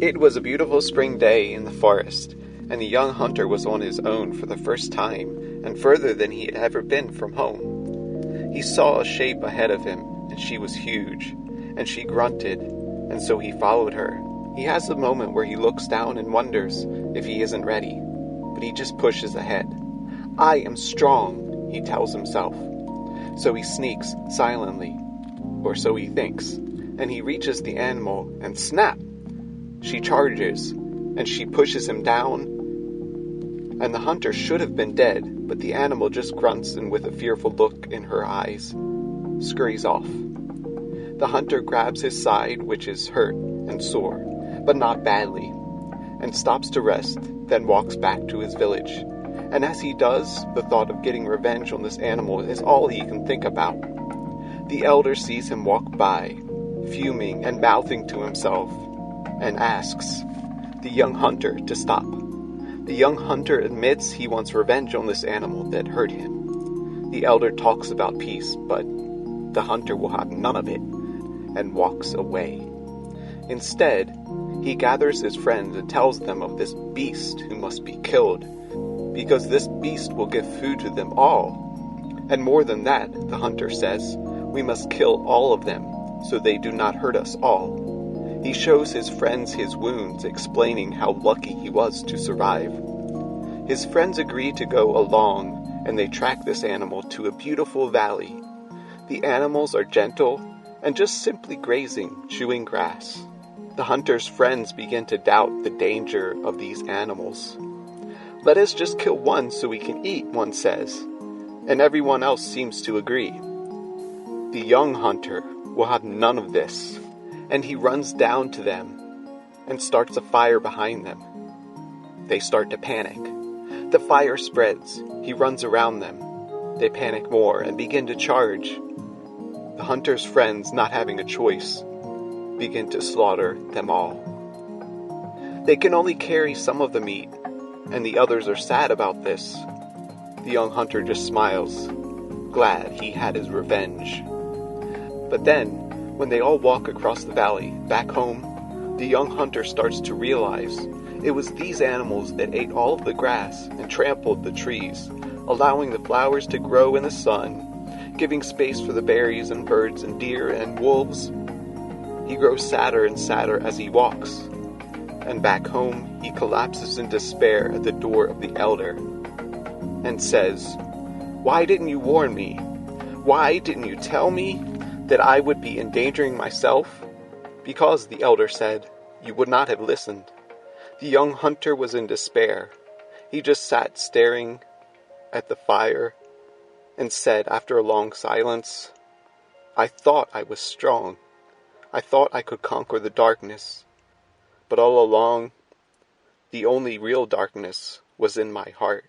It was a beautiful spring day in the forest, and the young hunter was on his own for the first time, and further than he had ever been from home. He saw a shape ahead of him, and she was huge, and she grunted, and so he followed her. He has a moment where he looks down and wonders if he isn't ready, but he just pushes ahead. "I am strong," he tells himself. So he sneaks silently, or so he thinks, and he reaches the animal, and snap! She charges, and she pushes him down, and the hunter should have been dead, but the animal just grunts and with a fearful look in her eyes, scurries off. The hunter grabs his side, which is hurt and sore, but not badly, and stops to rest, then walks back to his village. And as he does, the thought of getting revenge on this animal is all he can think about. The elder sees him walk by, fuming and mouthing to himself, and asks the young hunter to stop. The young hunter admits he wants revenge on this animal that hurt him. The elder talks about peace, but the hunter will have none of it, and walks away. Instead, he gathers his friends and tells them of this beast who must be killed, because this beast will give food to them all. And more than that, the hunter says, we must kill all of them, so they do not hurt us all. He shows his friends his wounds, explaining how lucky he was to survive. His friends agree to go along, and they track this animal to a beautiful valley. The animals are gentle, and just simply grazing, chewing grass. The hunter's friends begin to doubt the danger of these animals. "Let us just kill one so we can eat," one says, and everyone else seems to agree. The young hunter will have none of this, and he runs down to them and starts a fire behind them. They start to panic. The fire spreads. He runs around them. They panic more and begin to charge. The hunter's friends, not having a choice, begin to slaughter them all. They can only carry some of the meat, and the others are sad about this. The young hunter just smiles, glad he had his revenge. But then, when they all walk across the valley, back home, the young hunter starts to realize it was these animals that ate all of the grass and trampled the trees, allowing the flowers to grow in the sun, giving space for the berries and birds and deer and wolves. He grows sadder and sadder as he walks, and back home he collapses in despair at the door of the elder and says, "Why didn't you warn me? Why didn't you tell me that I would be endangering myself?" Because, the elder said, you would not have listened. The young hunter was in despair. He just sat staring at the fire and said after a long silence, "I thought I was strong. I thought I could conquer the darkness. But all along, the only real darkness was in my heart."